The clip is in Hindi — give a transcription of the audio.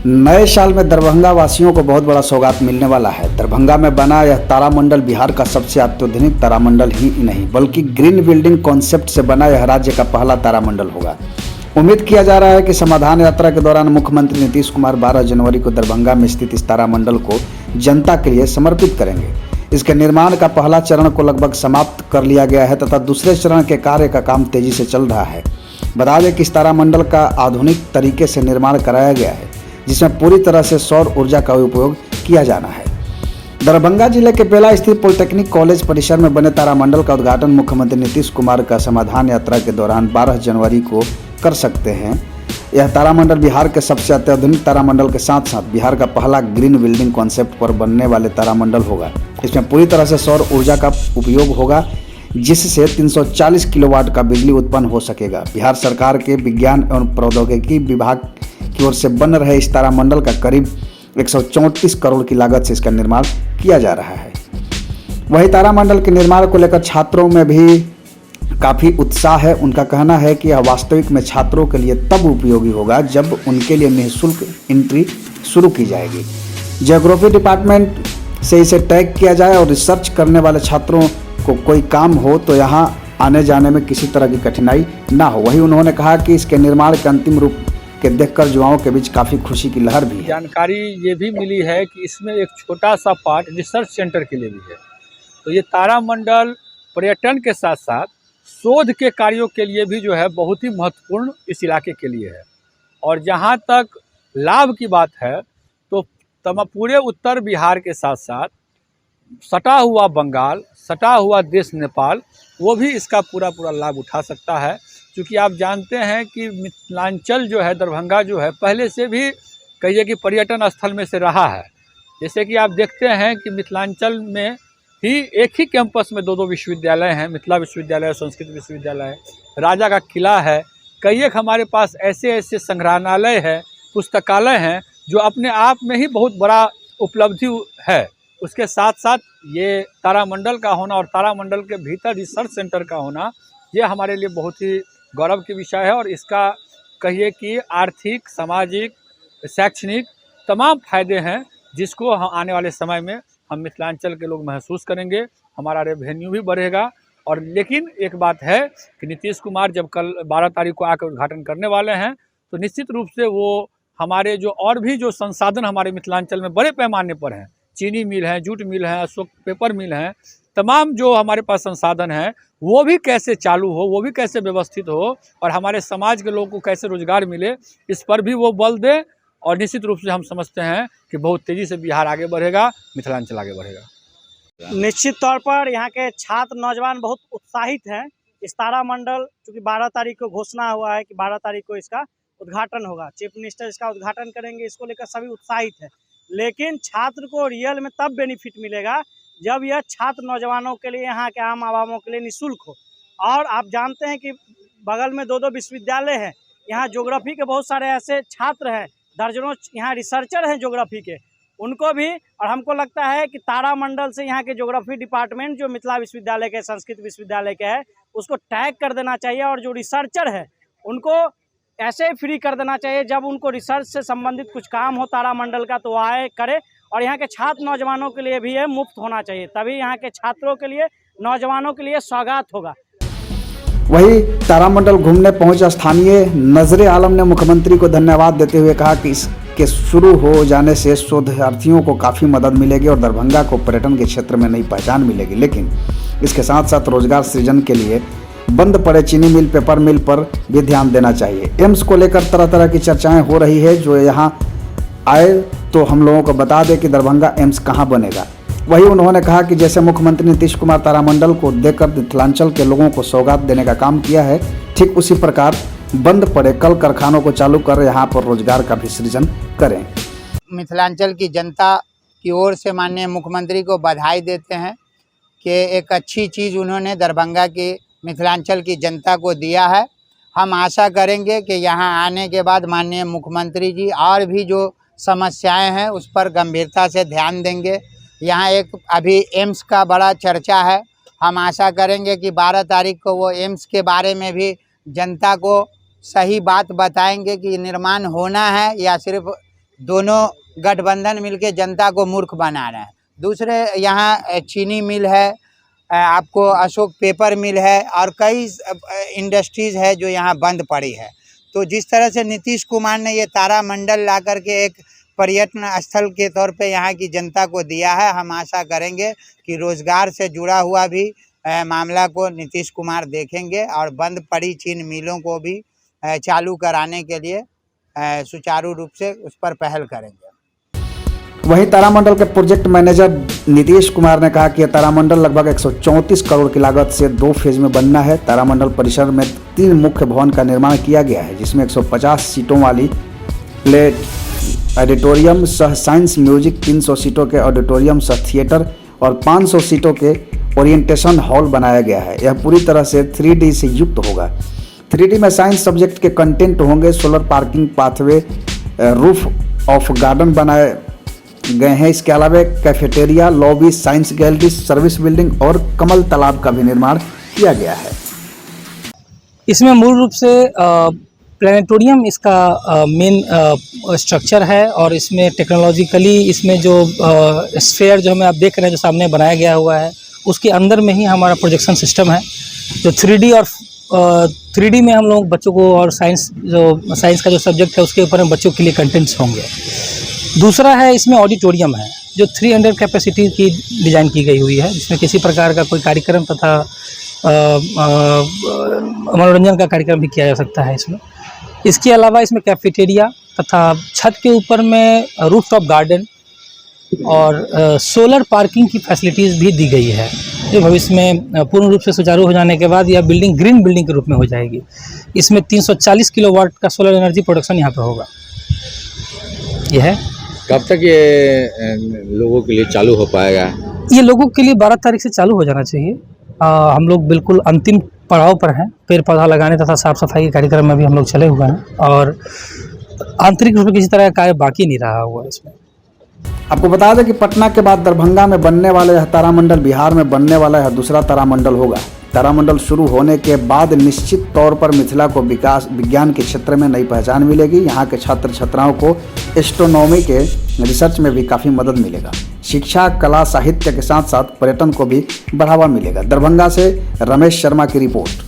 नए साल में दरभंगा वासियों को बहुत बड़ा सौगात मिलने वाला है। दरभंगा में बना यह तारामंडल बिहार का सबसे अत्याधुनिक तारामंडल ही नहीं बल्कि ग्रीन बिल्डिंग कॉन्सेप्ट से बना यह राज्य का पहला तारामंडल होगा। उम्मीद किया जा रहा है कि समाधान यात्रा के दौरान मुख्यमंत्री नीतीश कुमार 12 जनवरी को दरभंगा में स्थित इस तारामंडल को जनता के लिए समर्पित करेंगे। इसके निर्माण का पहला चरण को लगभग समाप्त कर लिया गया है तथा दूसरे चरण के कार्य का काम तेजी से चल रहा है। बता दें कि इस तारामंडल का आधुनिक तरीके से निर्माण कराया गया है, जिसमें पूरी तरह से सौर ऊर्जा का उपयोग किया जाना है। दरभंगा जिले के बेला स्थित पॉलिटेक्निक कॉलेज परिसर में बने तारामंडल का उद्घाटन मुख्यमंत्री नीतीश कुमार का समाधान यात्रा के दौरान 12 जनवरी को कर सकते हैं। यह तारामंडल बिहार के सबसे अत्याधुनिक तारामंडल के साथ साथ बिहार का पहला ग्रीन बिल्डिंग कॉन्सेप्ट पर बनने वाले तारामंडल होगा। इसमें पूरी तरह से सौर ऊर्जा का उपयोग होगा, जिससे 340 किलोवाट का बिजली उत्पन्न हो सकेगा। बिहार सरकार के विज्ञान एवं प्रौद्योगिकी विभाग की ओर से बन रहे इस तारामंडल का करीब 134 करोड़ की लागत से इसका निर्माण किया जा रहा है। वही तारामंडल के निर्माण को लेकर छात्रों में भी काफ़ी उत्साह है। उनका कहना है कि यह वास्तविक में छात्रों के लिए तब उपयोगी होगा जब उनके लिए निःशुल्क एंट्री शुरू की जाएगी। ज्योग्राफी डिपार्टमेंट से इसे टैग किया जाए और रिसर्च करने वाले छात्रों को कोई काम हो तो यहाँ आने जाने में किसी तरह की कठिनाई ना हो। वही उन्होंने कहा कि इसके निर्माण के अंतिम रूप के देखकर युवाओं के बीच काफ़ी खुशी की लहर भी है। जानकारी ये भी मिली है कि इसमें एक छोटा सा पार्ट रिसर्च सेंटर के लिए भी है। तो ये तारामंडल पर्यटन के साथ साथ शोध के कार्यों के लिए भी जो है बहुत ही महत्वपूर्ण इस इलाके के लिए है। और जहाँ तक लाभ की बात है तो पूरे उत्तर बिहार के साथ साथ सटा हुआ बंगाल, सटा हुआ देश नेपाल, वो भी इसका पूरा लाभ उठा सकता है। क्योंकि आप जानते हैं कि मिथिलांचल जो है, दरभंगा जो है, पहले से भी कहिए कि पर्यटन स्थल में से रहा है। जैसे कि आप देखते हैं कि मिथिलांचल में ही एक ही कैंपस में दो विश्वविद्यालय हैं, मिथिला विश्वविद्यालय, संस्कृत विश्वविद्यालय, राजा का किला है। कई एक हमारे पास ऐसे संग्रहालय है, पुस्तकालय हैं जो अपने आप में ही बहुत बड़ा उपलब्धि है। उसके साथ साथ ये तारामंडल का होना और तारामंडल के भीतर रिसर्च सेंटर का होना, ये हमारे लिए बहुत ही गौरव की विषय है। और इसका कहिए कि आर्थिक, सामाजिक, शैक्षणिक तमाम फायदे हैं, जिसको आने वाले समय में हम मिथिलांचल के लोग महसूस करेंगे। हमारा रेवेन्यू भी बढ़ेगा। और लेकिन एक बात है कि नीतीश कुमार जब कल 12 तारीख को आकर उद्घाटन करने वाले हैं तो निश्चित रूप से वो हमारे जो और भी जो संसाधन हमारे मिथिलांचल में बड़े पैमाने पर हैं, चीनी मिल है, जूट मिल है, अशोक पेपर मिल है, तमाम जो हमारे पास संसाधन हैं वो भी कैसे चालू हो, वो भी कैसे व्यवस्थित हो और हमारे समाज के लोगों को कैसे रोजगार मिले, इस पर भी वो बल दे। और निश्चित रूप से हम समझते हैं कि बहुत तेज़ी से बिहार आगे बढ़ेगा, मिथिलांचल आगे बढ़ेगा। निश्चित तौर पर यहाँ के छात्र नौजवान बहुत उत्साहित हैं। इस तारामंडल चूँकि 12 तारीख को घोषणा हुआ है कि 12 तारीख को इसका उद्घाटन होगा, चीफ मिनिस्टर इसका उद्घाटन करेंगे, इसको लेकर सभी उत्साहित हैं। लेकिन छात्र को रियल में तब बेनिफिट मिलेगा जब यह छात्र नौजवानों के लिए, यहाँ के आम आवामों के लिए निःशुल्क हो। और आप जानते हैं कि बगल में दो विश्वविद्यालय हैं, यहाँ ज्योग्राफी के बहुत सारे ऐसे छात्र हैं, दर्जनों यहाँ रिसर्चर हैं ज्योग्राफी के, उनको भी। और हमको लगता है कि तारामंडल से यहाँ के ज्योग्राफी डिपार्टमेंट जो मिथिला विश्वविद्यालय के, संस्कृत विश्वविद्यालय के है, उसको टैग कर देना चाहिए। और जो रिसर्चर है उनको ऐसे ही फ्री कर देना चाहिए। जब उनको रिसर्च से संबंधित कुछ काम हो तारामंडल का तो आए करे। और यहाँ के छात्र नौजवानों के लिए भी ये मुफ्त होना चाहिए, तभी यहाँ के छात्रों के लिए, नौजवानों के लिए सौगात होगा। वही तारामंडल घूमने पहुंचा स्थानीय नजरे आलम ने मुख्यमंत्री को धन्यवाद देते हुए कहा कि इसके शुरू हो जाने से शोधार्थियों को काफ़ी मदद मिलेगी और दरभंगा को पर्यटन के क्षेत्र में नई पहचान मिलेगी। लेकिन इसके साथ साथ रोजगार सृजन के लिए बंद पड़े चीनी मिल, पेपर मिल पर भी ध्यान देना चाहिए। एम्स को लेकर तरह तरह की चर्चाएं हो रही है। जो यहाँ आए तो हम लोगों को बता दें कि दरभंगा एम्स कहाँ बनेगा। वही उन्होंने कहा कि जैसे मुख्यमंत्री नीतीश कुमार तारामंडल को देकर मिथिलांचल के लोगों को सौगात देने का काम किया है, ठीक उसी प्रकार बंद पड़े कल कारखानों को चालू कर यहाँ पर रोजगार का भी सृजन करें। मिथिलांचल की जनता की ओर से माननीय मुख्यमंत्री को बधाई देते हैं कि एक अच्छी चीज़ उन्होंने दरभंगा की, मिथिलांचल की जनता को दिया है। हम आशा करेंगे कि यहाँ आने के बाद माननीय मुख्यमंत्री जी और भी जो समस्याएं हैं उस पर गंभीरता से ध्यान देंगे। यहाँ एक अभी एम्स का बड़ा चर्चा है, हम आशा करेंगे कि 12 तारीख को वो एम्स के बारे में भी जनता को सही बात बताएंगे कि निर्माण होना है या सिर्फ दोनों गठबंधन मिलके जनता को मूर्ख बना रहे हैं। दूसरे यहाँ चीनी मिल है, आपको अशोक पेपर मिल है और कई इंडस्ट्रीज़ है जो यहाँ बंद पड़ी है। तो जिस तरह से नीतीश कुमार ने ये तारामंडल ला करके एक पर्यटन स्थल के तौर पे यहाँ की जनता को दिया है, हम आशा करेंगे कि रोज़गार से जुड़ा हुआ भी मामला को नीतीश कुमार देखेंगे और बंद पड़ी चीन मिलों को भी चालू कराने के लिए सुचारू रूप से उस पर पहल करेंगे। वहीं तारामंडल के प्रोजेक्ट मैनेजर नीतीश कुमार ने कहा कि यह तारामंडल लगभग 134 करोड़ की लागत से 2 फेज में बनना है। तारामंडल परिसर में 3 मुख्य भवन का निर्माण किया गया है, जिसमें 150 सीटों वाली प्ले ऑडिटोरियम सह साइंस म्यूजिक, 300 सीटों के ऑडिटोरियम सह थिएटर और 500 सीटों के ओरिएंटेशन हॉल बनाया गया है। यह पूरी तरह से 3D से युक्त होगा। 3D में साइंस सब्जेक्ट के कंटेंट होंगे। Solar parking pathway, roof of garden बनाए गए हैं। इसके अलावा cafeteria, lobby, science gallery, service building और कमल तालाब का भी निर्माण किया गया है। इसमें मूल रूप से प्लानिटोरियम इसका मेन स्ट्रक्चर है और इसमें टेक्नोलॉजिकली इसमें जो स्फीयर जो हमें आप देख रहे हैं जो सामने बनाया गया हुआ है, उसके अंदर में ही हमारा प्रोजेक्शन सिस्टम है जो 3D और 3D में हम लोग बच्चों को और साइंस का जो सब्जेक्ट है उसके ऊपर में बच्चों के लिए कंटेंट्स होंगे। दूसरा है इसमें ऑडिटोरियम है जो 300 कैपेसिटी की डिज़ाइन की गई हुई है, जिसमें किसी प्रकार का कोई कार्यक्रम तथा मनोरंजन का कार्यक्रम भी किया जा सकता है इसमें। इसके अलावा इसमें कैफेटेरिया तथा छत के ऊपर में रूफटॉप गार्डन और सोलर पार्किंग की फैसिलिटीज़ भी दी गई है, जो भविष्य में पूर्ण रूप से सुचारू हो जाने के बाद यह बिल्डिंग ग्रीन बिल्डिंग के रूप में हो जाएगी। इसमें 340 किलोवाट का सोलर एनर्जी प्रोडक्शन यहाँ पे होगा। यह है। कब तक ये लोगों के लिए चालू हो पाएगा? ये लोगों के लिए 12 तारीख से चालू हो जाना चाहिए। हम लोग बिल्कुल अंतिम पड़ाव पर हैं। पेड़ पौधा लगाने तथा साफ सफाई के कार्यक्रम में भी हम लोग चले हुए हैं और आंतरिक रूप से किसी तरह का कार्य बाकी नहीं रहा हुआ इसमें। आपको बता दें कि पटना के बाद दरभंगा में बनने वाला यह तारामंडल बिहार में बनने वाला यह दूसरा तारामंडल होगा। तारामंडल शुरू होने के बाद निश्चित तौर पर मिथिला को विकास विज्ञान के क्षेत्र में नई पहचान मिलेगी। यहाँ के छात्र छात्राओं को एस्ट्रोनॉमी के रिसर्च में भी काफ़ी मदद मिलेगा। शिक्षा, कला, साहित्य के साथ साथ पर्यटन को भी बढ़ावा मिलेगा। दरभंगा से रमेश शर्मा की रिपोर्ट।